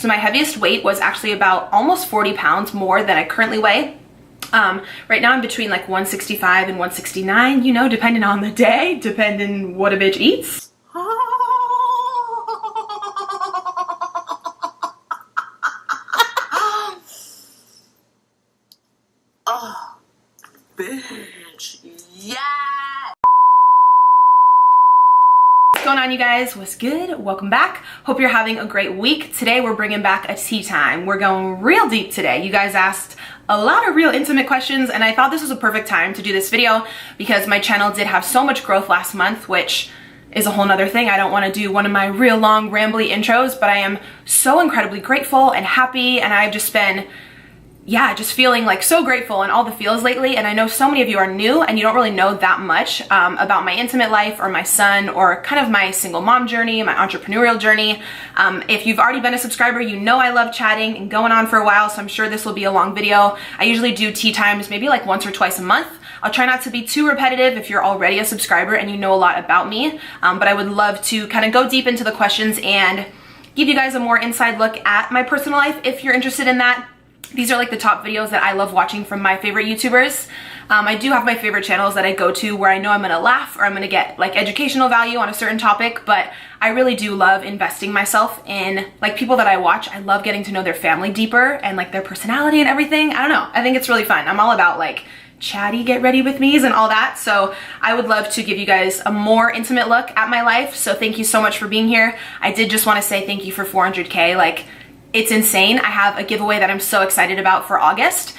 So my heaviest weight was actually about almost 40 pounds more than I currently weigh. Right now I'm between like 165 and 169, you know, depending on the day, depending what a bitch eats. Oh, bitch, yeah. What's going on, you guys? What's good? Welcome back. Hope you're having a great week. Today we're bringing back a tea time. We're going real deep today. You guys asked a lot of real intimate questions, and I thought this was a perfect time to do this video because my channel did have so much growth last month, which is a whole nother thing. I don't want to do one of my real long rambly intros, but I am so incredibly grateful and happy, and I've just been just feeling like so grateful and all the feels lately. And I know so many of you are new and you don't really know that much about my intimate life or my son or kind of my single mom journey, my entrepreneurial journey. If you've already been a subscriber, you know I love chatting and going on for a while, so I'm sure this will be a long video. I usually do tea times maybe like once or twice a month. I'll try not to be too repetitive if you're already a subscriber and you know a lot about me, but I would love to kind of go deep into the questions and give you guys a more inside look at my personal life if you're interested in that. These are like the top videos that I love watching from my favorite YouTubers. I do have my favorite channels that I go to where I know I'm gonna laugh or I'm gonna get like educational value on a certain topic, but I really do love investing myself in like people that I watch. I love getting to know their family deeper and like their personality and everything. I don't know, I think it's really fun. I'm all about like chatty get ready with me's and all that, so I would love to give you guys a more intimate look at my life. So thank you so much for being here. I did just want to say thank you for 400K. like, it's insane. I have a giveaway that I'm so excited about for August.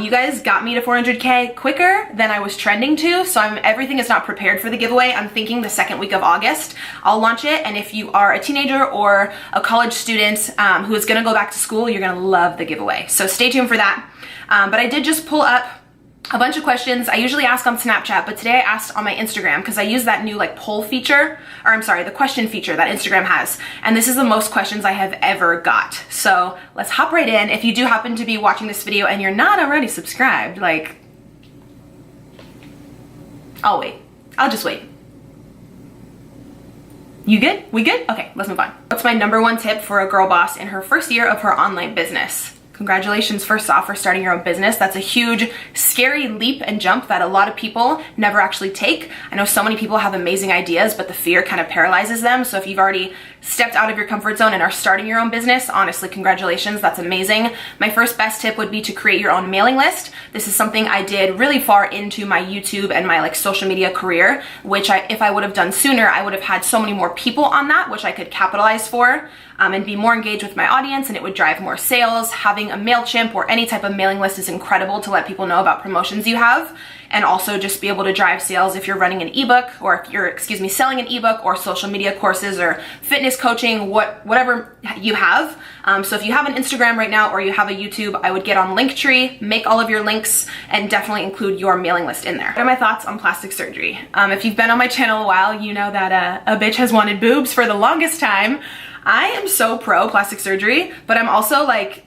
You guys got me to 400K quicker than I was trending to, so everything is not prepared for the giveaway. I'm thinking the second week of August I'll launch it, and if you are a teenager or a college student who is gonna go back to school, you're gonna love the giveaway. So stay tuned for that. But I did just pull up a bunch of questions. I usually ask on Snapchat, but today I asked on my Instagram because I use that new like poll feature, or I'm sorry, the question feature that Instagram has. And this is the most questions I have ever got. So let's hop right in. If you do happen to be watching this video and you're not already subscribed, like, I'll wait. I'll just wait. You good? We good? Okay, let's move on. What's my number one tip for a girl boss in her first year of her online business? Congratulations, first off, for starting your own business. That's a huge, scary leap and jump that a lot of people never actually take. I know so many people have amazing ideas, but the fear kind of paralyzes them. So if you've already stepped out of your comfort zone and are starting your own business, honestly, congratulations, that's amazing. My first best tip would be to create your own mailing list. This is something I did really far into my YouTube and my like social media career, which if I would have done sooner, I would have had so many more people on that, which I could capitalize for. And be more engaged with my audience, and it would drive more sales. Having a MailChimp or any type of mailing list is incredible to let people know about promotions you have, and also just be able to drive sales if you're running an ebook, or if you're, selling an ebook or social media courses or fitness coaching, whatever you have. So if you have an Instagram right now or you have a YouTube, I would get on Linktree, make all of your links, and definitely include your mailing list in there. What are my thoughts on plastic surgery? If you've been on my channel a while, you know that a bitch has wanted boobs for the longest time. I am so pro plastic surgery, but I'm also like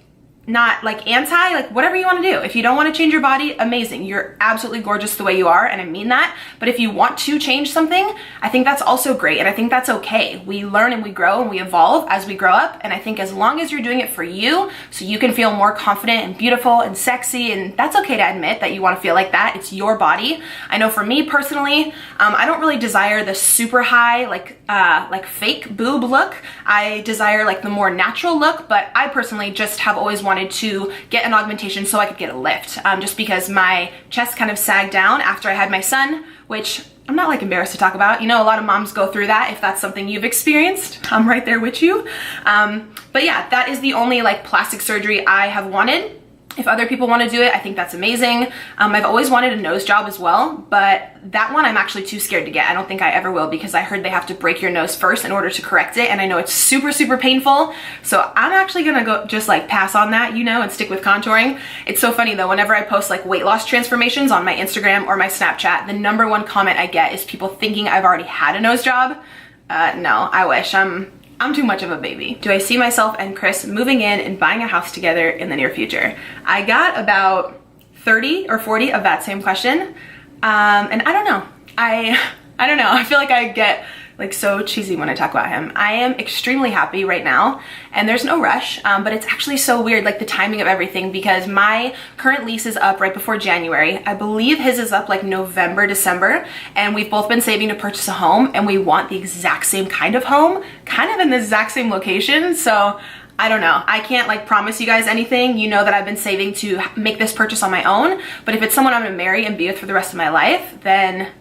not like anti, like whatever you want to do. If you don't want to change your body, amazing. You're absolutely gorgeous the way you are, and I mean that. But if you want to change something, I think that's also great, and I think that's okay. We learn and we grow and we evolve as we grow up, and I think as long as you're doing it for you, so you can feel more confident and beautiful and sexy, and that's okay to admit that you want to feel like that. It's your body. I know for me personally, I don't really desire the super high, like fake boob look. I desire like the more natural look, but I personally just have always wanted to get an augmentation so I could get a lift, just because my chest kind of sagged down after I had my son, which I'm not like embarrassed to talk about. You know, a lot of moms go through that. If that's something you've experienced, I'm right there with you. But yeah, that is the only like plastic surgery I have wanted. If other people want to do it, I think that's amazing. I've always wanted a nose job as well, but that one I'm actually too scared to get. I don't think I ever will, because I heard they have to break your nose first in order to correct it, and I know it's super, super painful. So I'm actually gonna go just like pass on that, you know, and stick with contouring. It's so funny though, whenever I post like weight loss transformations on my Instagram or my Snapchat, the number one comment I get is people thinking I've already had a nose job. No, I wish. I'm too much of a baby. Do I see myself and Chris moving in and buying a house together in the near future? I got about 30 or 40 of that same question. And I don't know. I don't know. I feel like I get like so cheesy when I talk about him. I am extremely happy right now, and there's no rush, but it's actually so weird, like the timing of everything, because my current lease is up right before January. I believe his is up like November, December, and we've both been saving to purchase a home, and we want the exact same kind of home, kind of in the exact same location. So I don't know. I can't like promise you guys anything. You know that I've been saving to make this purchase on my own, but if it's someone I'm gonna marry and be with for the rest of my life, then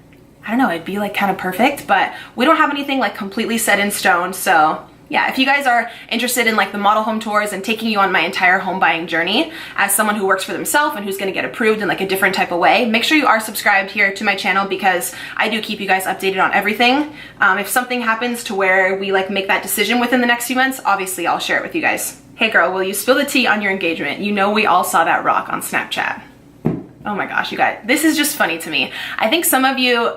I don't know, it'd be like kind of perfect. But we don't have anything like completely set in stone. So yeah, if you guys are interested in like the model home tours and taking you on my entire home buying journey as someone who works for themselves and who's gonna get approved in like a different type of way, make sure you are subscribed here to my channel, because I do keep you guys updated on everything. If something happens to where we like make that decision within the next few months, obviously I'll share it with you guys. Hey girl, will you spill the tea on your engagement? You know we all saw that rock on Snapchat. Oh my gosh, you guys, this is just funny to me. I think some of you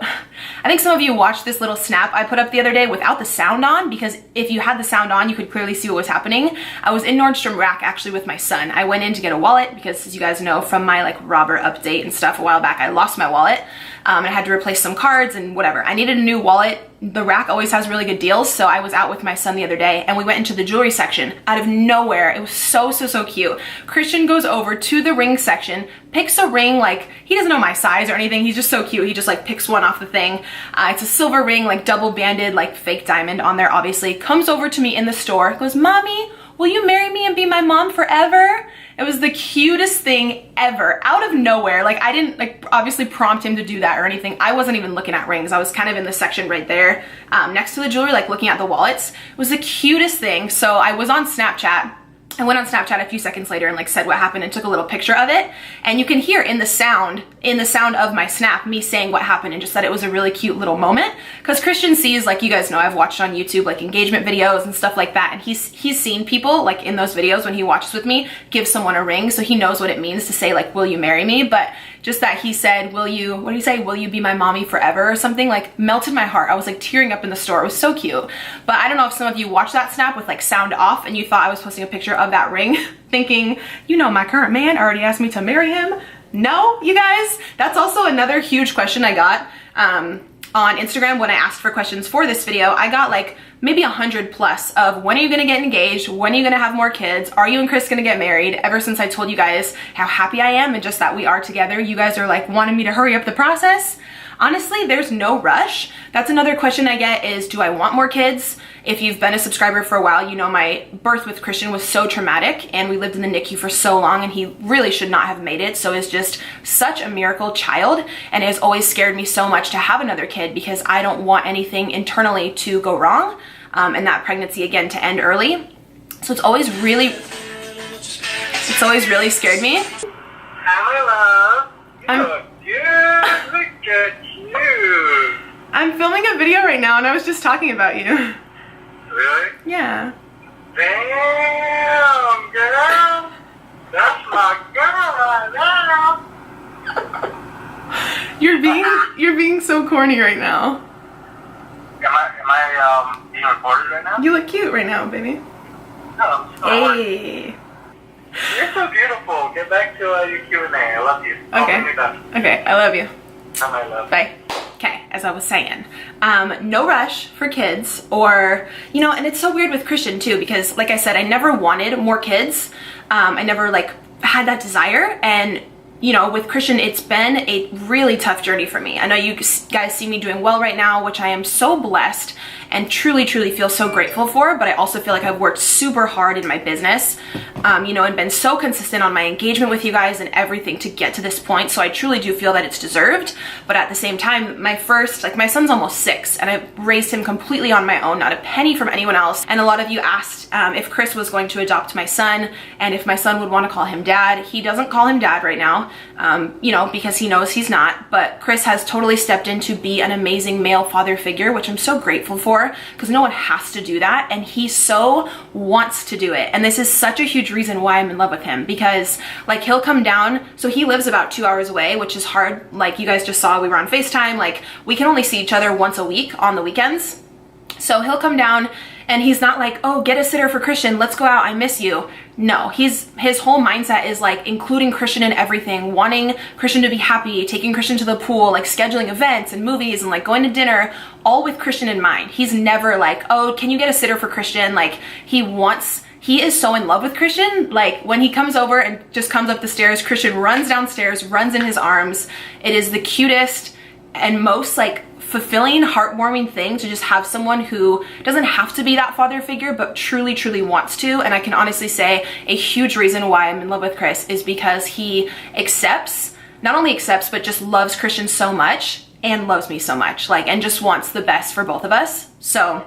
watched this little snap I put up the other day without the sound on, because if you had the sound on, you could clearly see what was happening. I was in Nordstrom Rack actually with my son. I went in to get a wallet because, as you guys know from my like robber update and stuff a while back, I lost my wallet. And I had to replace some cards and whatever. I needed a new wallet. The Rack always has really good deals, so I was out with my son the other day and we went into the jewelry section out of nowhere. It was so cute. Christian goes over to the ring section, picks a ring, like he doesn't know my size or anything. He's just so cute. He just like picks one off the thing. It's a silver ring, like double banded, like fake diamond on there obviously. Comes over to me in the store, goes, "Mommy, will you marry me and be my mom forever?" It was the cutest thing ever, out of nowhere. Like I didn't like obviously prompt him to do that or anything. I wasn't even looking at rings. I was kind of in the section right there next to the jewelry, like looking at the wallets. It was the cutest thing. So I was on Snapchat. I went on Snapchat a few seconds later and like said what happened and took a little picture of it. And you can hear in the sound of my snap, me saying what happened and just that it was a really cute little moment. Because Christian sees, like you guys know, I've watched on YouTube like engagement videos and stuff like that. And he's seen people like in those videos when he watches with me give someone a ring. So he knows what it means to say like, "Will you marry me?" But just that he said, what did he say? "Will you be my mommy forever?" or something, like melted my heart. I was like tearing up in the store. It was so cute. But I don't know if some of you watched that snap with like sound off and you thought I was posting a picture of that ring thinking, you know, my current man already asked me to marry him. No, you guys, that's also another huge question I got on Instagram when I asked for questions for this video. I got like maybe 100 plus of, when are you gonna get engaged? When are you gonna have more kids? Are you and Chris gonna get married? Ever since I told you guys how happy I am and just that we are together, you guys are like wanting me to hurry up the process. Honestly, there's no rush. That's another question I get is, do I want more kids? If you've been a subscriber for a while, you know my birth with Christian was so traumatic and we lived in the NICU for so long and he really should not have made it. So it's just such a miracle child, and it has always scared me so much to have another kid because I don't want anything internally to go wrong and that pregnancy again to end early. So it's always really scared me. Hi, my love. Look at you. I'm filming a video right now and I was just talking about you. Really? Yeah. Damn, girl. That's my girl right now. You're being so corny right now. Am I being recorded right now? You look cute right now, baby. No, Hey. You're so beautiful. Get back to your Q&A. I love you. Okay, I love you. Bye, my love. Bye. Okay, as I was saying, no rush for kids, or, you know, and it's so weird with Christian too, because like I said, I never wanted more kids. I never like had that desire, and you know, with Christian, it's been a really tough journey for me. I know you guys see me doing well right now, which I am so blessed and truly feel so grateful for, but I also feel like I've worked super hard in my business, you know, and been so consistent on my engagement with you guys and everything to get to this point. So I truly do feel that it's deserved. But at the same time, my son's almost 6 and I've raised him completely on my own, not a penny from anyone else. And a lot of you asked if Chris was going to adopt my son and if my son would want to call him dad. He doesn't call him dad right now, you know, because he knows he's not. But Chris has totally stepped in to be an amazing male father figure, which I'm so grateful for, because no one has to do that, and he so wants to do it. And this is such a huge reason why I'm in love with him, because like he'll come down, so he lives about 2 hours away, which is hard. Like you guys just saw, we were on FaceTime, like we can only see each other once a week on the weekends. So he'll come down And he's not like, oh, get a sitter for Christian, let's go out, I miss you. No, his whole mindset is like including Christian in everything, wanting Christian to be happy, taking Christian to the pool, like scheduling events and movies and like going to dinner, all with Christian in mind. He's never like, oh, can you get a sitter for Christian? Like he is so in love with Christian. Like when he comes over and just comes up the stairs, Christian runs downstairs, runs in his arms. It is the cutest and most like fulfilling, heartwarming thing to just have someone who doesn't have to be that father figure, but truly, truly wants to. And I can honestly say a huge reason why I'm in love with Chris is because he not only accepts, but just loves Christian so much and loves me so much, like, and just wants the best for both of us. So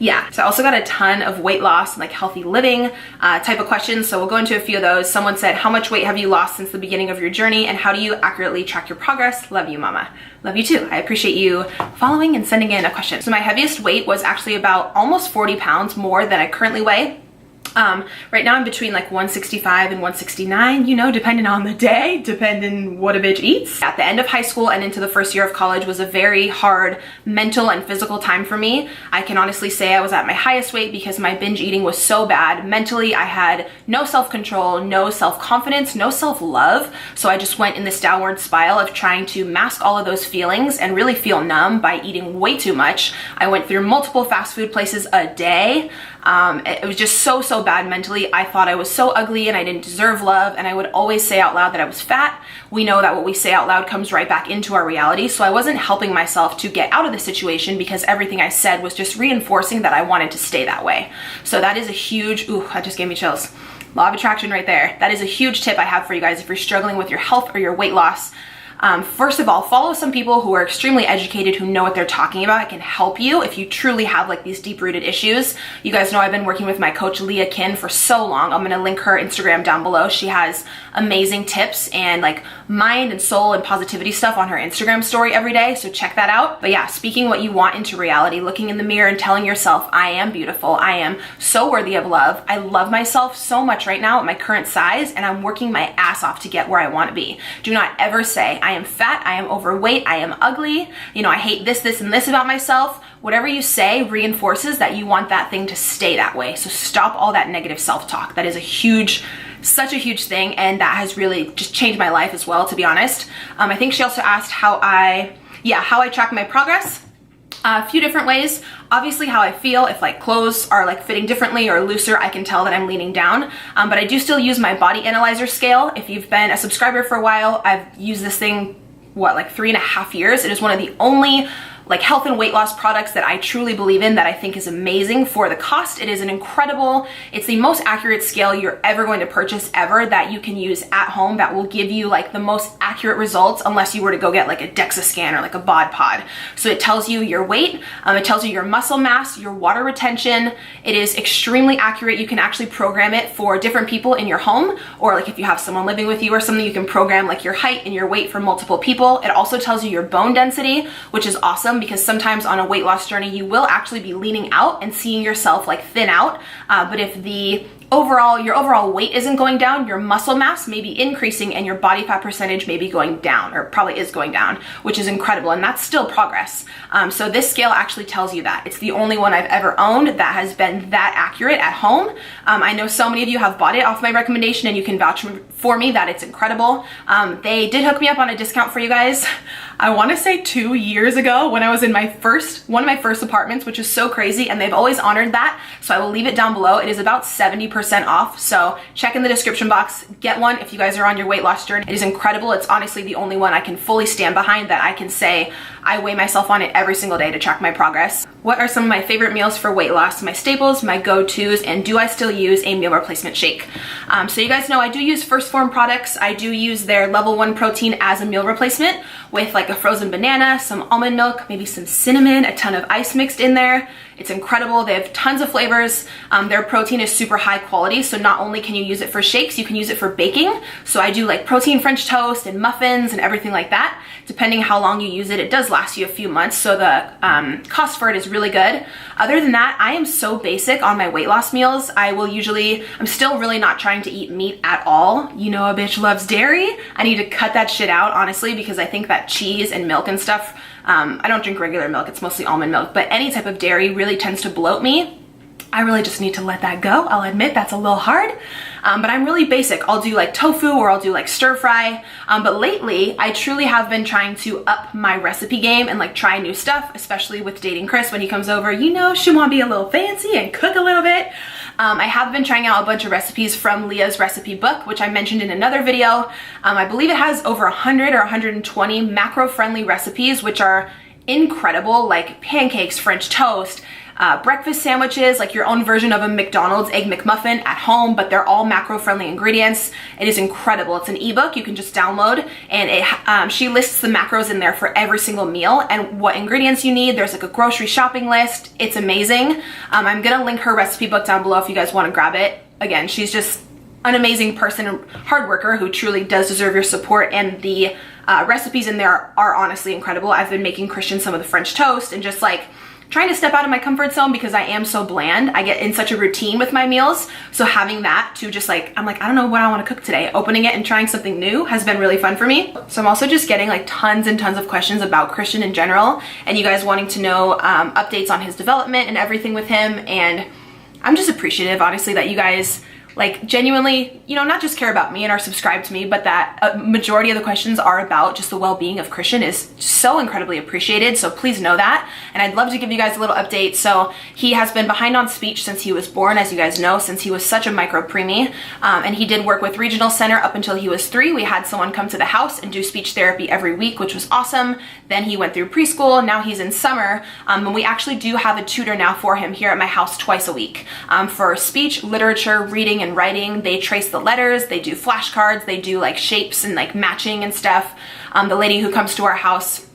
yeah, so I also got a ton of weight loss and like healthy living type of questions. So we'll go into a few of those. Someone said, how much weight have you lost since the beginning of your journey? And how do you accurately track your progress? Love you, mama. Love you too. I appreciate you following and sending in a question. So my heaviest weight was actually about almost 40 pounds more than I currently weigh. Right now I'm between like 165 and 169, you know, depending on the day, depending what a bitch eats. At the end of high school and into the first year of college was a very hard mental and physical time for me. I can honestly say I was at my highest weight because my binge eating was so bad. Mentally, I had no self-control, no self-confidence, no self-love. So I just went in this downward spiral of trying to mask all of those feelings and really feel numb by eating way too much. I went through multiple fast food places a day. It was just so bad mentally. I thought I was so ugly and I didn't deserve love, and I would always say out loud that I was fat. We know that what we say out loud comes right back into our reality, so I wasn't helping myself to get out of the situation because everything I said was just reinforcing that I wanted to stay that way. So that is a huge, ooh, that just gave me chills. Law of attraction right there. That is a huge tip I have for you guys if you're struggling with your health or your weight loss. First of all, follow some people who are extremely educated, who know what they're talking about. It can help you if you truly have like these deep-rooted issues. You guys know I've been working with my coach Leah Kin for so long. I'm gonna link her Instagram down below. She has amazing tips and like mind and soul and positivity stuff on her Instagram story every day, so check that out. But yeah, speaking what you want into reality, looking in the mirror and telling yourself, I am beautiful, I am so worthy of love, I love myself so much right now at my current size, and I'm working my ass off to get where I want to be. Do not ever say, I am fat, I am overweight, I am ugly, you know, I hate this, and this about myself. Whatever you say reinforces that you want that thing to stay that way. So stop all that negative self-talk. That is such a huge thing, and that has really just changed my life as well, to be honest. I think she also asked how I track my progress. A few different ways. Obviously how I feel, if like clothes are like fitting differently or looser, I can tell that I'm leaning down. But I do still use my body analyzer scale. If you've been a subscriber for a while, I've used this thing, like 3.5 years. It is one of the only like health and weight loss products that I truly believe in, that I think is amazing for the cost. It is it's the most accurate scale you're ever going to purchase ever, that you can use at home, that will give you like the most accurate results, unless you were to go get like a DEXA scan or like a bod pod. So it tells you your weight, it tells you your muscle mass, your water retention. It is extremely accurate. You can actually program it for different people in your home, or like if you have someone living with you or something, you can program like your height and your weight for multiple people. It also tells you your bone density, which is awesome, because sometimes on a weight loss journey you will actually be leaning out and seeing yourself like thin out, but if your overall weight isn't going down, your muscle mass may be increasing and your body fat percentage may be going down, or probably is going down, which is incredible, and that's still progress. So this scale actually tells you that. It's the only one I've ever owned that has been that accurate at home. I know so many of you have bought it off my recommendation, and you can vouch for me that it's incredible. They did hook me up on a discount for you guys. I want to say 2 years ago, when I was in one of my first apartments, which is so crazy, and they've always honored that. So I will leave it down below. It is about 70% off. So check in the description box, get one if you guys are on your weight loss journey. It is incredible. It's honestly the only one I can fully stand behind, that I can say I weigh myself on it every single day to track my progress. What are some of my favorite meals for weight loss? My staples, my go-tos, and do I still use a meal replacement shake? So you guys know I do use First Form products. I do use their level 1 protein as a meal replacement, with like a frozen banana, some almond milk, maybe some cinnamon, a ton of ice mixed in there. It's incredible. They have tons of flavors. Their protein is super high quality, so not only can you use it for shakes, you can use it for baking. So I do like protein French toast and muffins and everything like that. Depending how long you use it, it does last you a few months, so the cost for it is really good. Other than that, I am so basic on my weight loss meals. I'm still really not trying to eat meat at all. You know, a bitch loves dairy. I need to cut that shit out, honestly, because I think that cheese and milk and stuff I don't drink regular milk, it's mostly almond milk, but any type of dairy really tends to bloat me. I really just need to let that go. I'll admit that's a little hard, but I'm really basic. I'll do like tofu or I'll do like stir fry. But lately I truly have been trying to up my recipe game and like try new stuff, especially with dating Chris. When he comes over, you know, she want to be a little fancy and cook a little bit. I have been trying out a bunch of recipes from Leah's recipe book, which I mentioned in another video. I believe it has over 100 or 120 macro-friendly recipes, which are incredible, like pancakes, French toast, breakfast sandwiches, like your own version of a McDonald's Egg McMuffin at home, but they're all macro-friendly ingredients. It is incredible. It's an ebook you can just download, and she lists the macros in there for every single meal and what ingredients you need. There's like a grocery shopping list. It's amazing. I'm gonna link her recipe book down below if you guys want to grab it. Again, she's just an amazing person and hard worker who truly does deserve your support, and the recipes in there are honestly incredible. I've been making Christian some of the French toast and just like trying to step out of my comfort zone because I am so bland. I get in such a routine with my meals. So having that to just like, I'm like, I don't know what I want to cook today. Opening it and trying something new has been really fun for me. So I'm also just getting like tons and tons of questions about Christian in general, and you guys wanting to know updates on his development and everything with him. And I'm just appreciative, honestly, that you guys like genuinely, you know, not just care about me and are subscribed to me, but that a majority of the questions are about just the well-being of Christian is so incredibly appreciated. So please know that. And I'd love to give you guys a little update. So he has been behind on speech since he was born, as you guys know, since he was such a micro preemie. And he did work with Regional Center up until he was 3. We had someone come to the house and do speech therapy every week, which was awesome. Then he went through preschool. Now he's in summer. And we actually do have a tutor now for him here at my house twice a week for speech, literature, reading, and writing. They trace the letters, they do flashcards, they do like shapes and like matching and stuff. The lady who comes to our house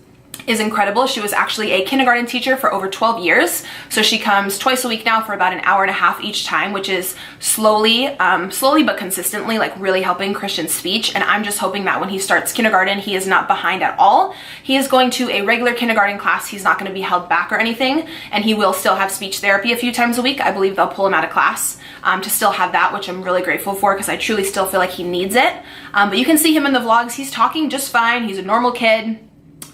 is incredible. She was actually a kindergarten teacher for over 12 years. So she comes twice a week now for about an hour and a half each time, which is slowly but consistently like really helping Christian's speech. And I'm just hoping that when he starts kindergarten, he is not behind at all. He is going to a regular kindergarten class. He's not going to be held back or anything. And he will still have speech therapy a few times a week. I believe they'll pull him out of class to still have that, which I'm really grateful for because I truly still feel like he needs it. But you can see him in the vlogs. He's talking just fine. He's a normal kid.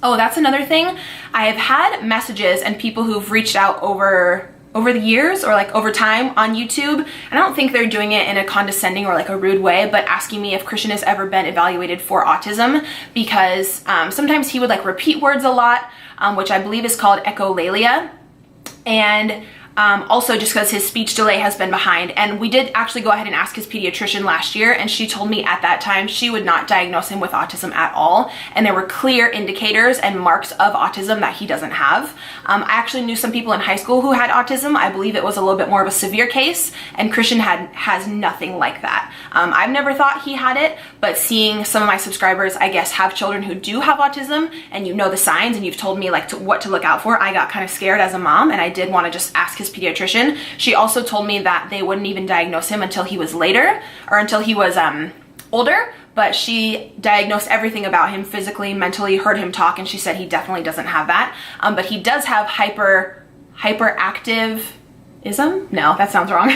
Oh, that's another thing. I have had messages and people who've reached out over the years or like over time on YouTube, and I don't think they're doing it in a condescending or like a rude way, but asking me if Christian has ever been evaluated for autism, because sometimes he would like repeat words a lot, which I believe is called echolalia, and also just because his speech delay has been behind. And we did actually go ahead and ask his pediatrician last year, and she told me at that time she would not diagnose him with autism at all, and there were clear indicators and marks of autism that he doesn't have. I actually knew some people in high school who had autism. I believe it was a little bit more of a severe case, and Christian has nothing like that. I've never thought he had it, but seeing some of my subscribers, I guess, have children who do have autism, and you know the signs, and you've told me like what to look out for, I got kind of scared as a mom, and I did want to just ask his pediatrician. She also told me that they wouldn't even diagnose him until he was later, or until he was older, but she diagnosed everything about him physically, mentally, heard him talk, and she said he definitely doesn't have that. But he does have hyperactivism? No, that sounds wrong.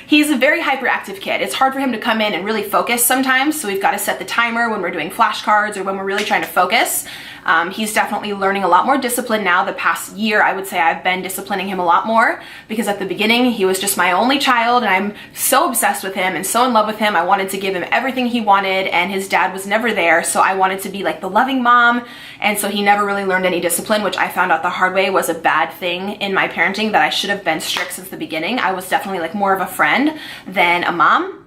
He's a very hyperactive kid. It's hard for him to come in and really focus sometimes, so we've got to set the timer when we're doing flashcards or when we're really trying to focus. He's definitely learning a lot more discipline now. The past year, I would say I've been disciplining him a lot more, because at the beginning, he was just my only child, and I'm so obsessed with him and so in love with him. I wanted to give him everything he wanted, and his dad was never there, so I wanted to be like the loving mom, and so he never really learned any discipline, which I found out the hard way was a bad thing in my parenting, that I should have been strict since the beginning. I was definitely like more of a friend than a mom.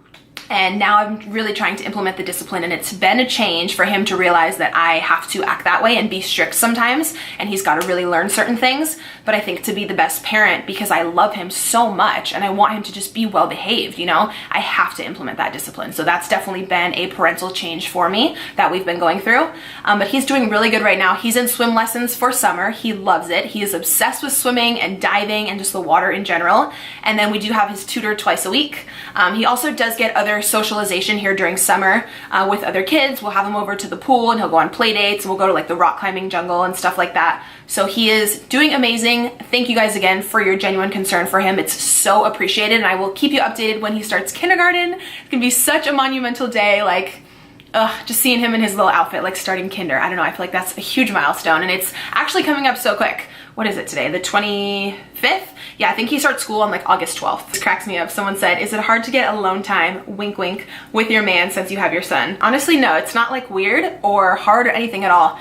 And now I'm really trying to implement the discipline, and it's been a change for him to realize that I have to act that way and be strict sometimes, and he's got to really learn certain things. But I think to be the best parent, because I love him so much and I want him to just be well behaved, you know, I have to implement that discipline. So that's definitely been a parental change for me that we've been going through. But he's doing really good right now. He's in swim lessons for summer. He loves it. He is obsessed with swimming and diving and just the water in general. And then we do have his tutor twice a week. He also does get other socialization here during summer with other kids. We'll have him over to the pool, and he'll go on play dates, and we'll go to like the rock climbing jungle and stuff like that. So he is doing amazing. Thank you guys again for your genuine concern for him. It's so appreciated, and I will keep you updated when he starts kindergarten. It's gonna be such a monumental day. Like, just seeing him in his little outfit, like starting kinder. I don't know, I feel like that's a huge milestone, and it's actually coming up so quick. What is it today? The 25th? Yeah, I think he starts school on like August 12th. This cracks me up. Someone said, is it hard to get alone time, wink wink, with your man since you have your son? Honestly, no, it's not like weird or hard or anything at all.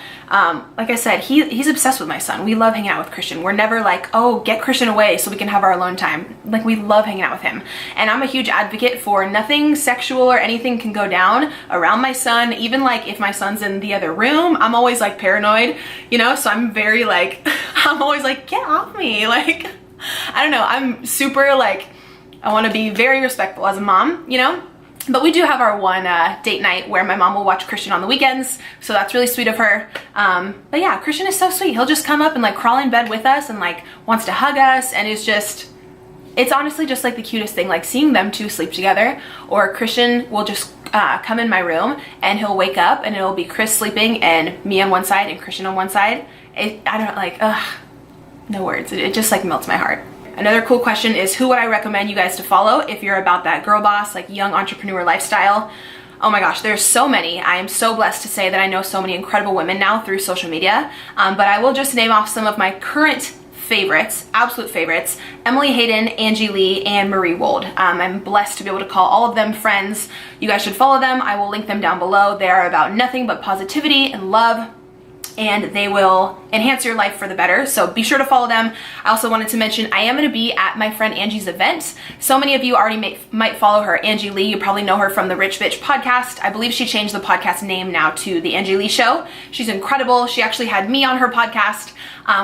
Like I said, he's obsessed with my son. We love hanging out with Christian. We're never like, oh, get Christian away so we can have our alone time. Like, we love hanging out with him. And I'm a huge advocate for nothing sexual or anything can go down around my son. Even like if my son's in the other room, I'm always like paranoid, you know? So I'm very like, I'm always like, get off me. Like, I don't know. I'm super like, I want to be very respectful as a mom, you know? But we do have our one date night where my mom will watch Christian on the weekends, so that's really sweet of her. But yeah, Christian is so sweet. He'll just come up and like crawl in bed with us and like wants to hug us, and it's honestly just like the cutest thing, like seeing them two sleep together. Or Christian will just come in my room and he'll wake up and it'll be Chris sleeping and me on one side and Christian on one side. I don't like, no words. It just like melts my heart. Another cool question is, who would I recommend you guys to follow if you're about that girl boss, like young entrepreneur lifestyle? Oh my gosh, there's so many. I am so blessed to say that I know so many incredible women now through social media. But I will just name off some of my current favorites, absolute favorites: Emily Hayden, Angie Lee, and Marie Wold. I'm blessed to be able to call all of them friends. You guys should follow them. I will link them down below. They are about nothing but positivity and love, and they will enhance your life for the better. So be sure to follow them. I also wanted to mention I am going to be at my friend Angie's event. So many of you already might follow her. Angie Lee, you probably know her from the Rich Bitch podcast. I believe she changed the podcast name now to The Angie Lee Show. She's incredible. She actually had me on her podcast.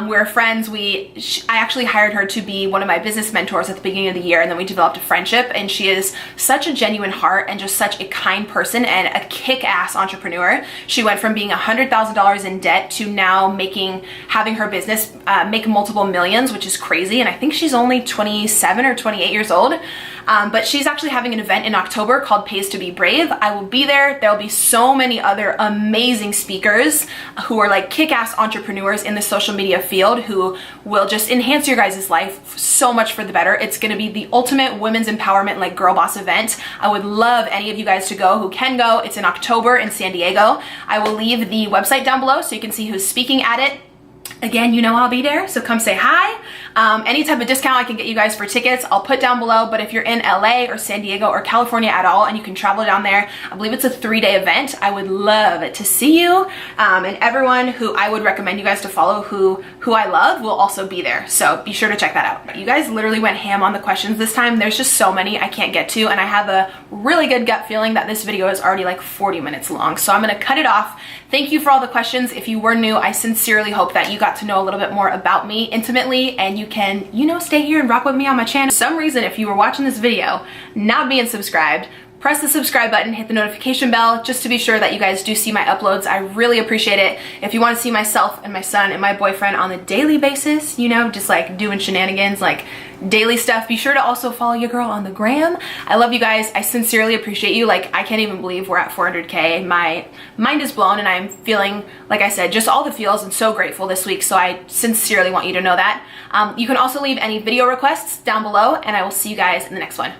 We're friends. I actually hired her to be one of my business mentors at the beginning of the year, and then we developed a friendship, and she is such a genuine heart and just such a kind person and a kick-ass entrepreneur. She went from being $100,000 in debt to now having her business make multiple millions, which is crazy. And I think she's only 27 or 28 years old. But she's actually having an event in October called Pays to Be Brave. I will be there. There'll be so many other amazing speakers who are like kick-ass entrepreneurs in the social media field who will just enhance your guys' life so much for the better. It's going to be the ultimate women's empowerment, like girl boss event. I would love any of you guys to go who can go. It's in October in San Diego. I will leave the website down below so you can see who's speaking at it. Again, you know I'll be there, so come say hi. Any type of discount I can get you guys for tickets, I'll put down below. But if you're in LA or San Diego or California at all and you can travel down there, I believe it's a 3-day event. I would love to see you. And everyone who I would recommend you guys to follow who I love will also be there. So be sure to check that out. You guys literally went ham on the questions this time. There's just so many I can't get to, and I have a really good gut feeling that this video is already like 40 minutes long. So I'm gonna cut it off. Thank you for all the questions. If you were new, I sincerely hope that you got to know a little bit more about me intimately, and you can, stay here and rock with me on my channel. For some reason, if you were watching this video not being subscribed, press the subscribe button, hit the notification bell, just to be sure that you guys do see my uploads. I really appreciate it. If you want to see myself and my son and my boyfriend on a daily basis, just like doing shenanigans, like daily stuff, be sure to also follow your girl on the gram. I love you guys. I sincerely appreciate you. Like, I can't even believe we're at 400K. My mind is blown, and I'm feeling, like I said, just all the feels, and so grateful this week. So I sincerely want you to know that. You can also leave any video requests down below, and I will see you guys in the next one.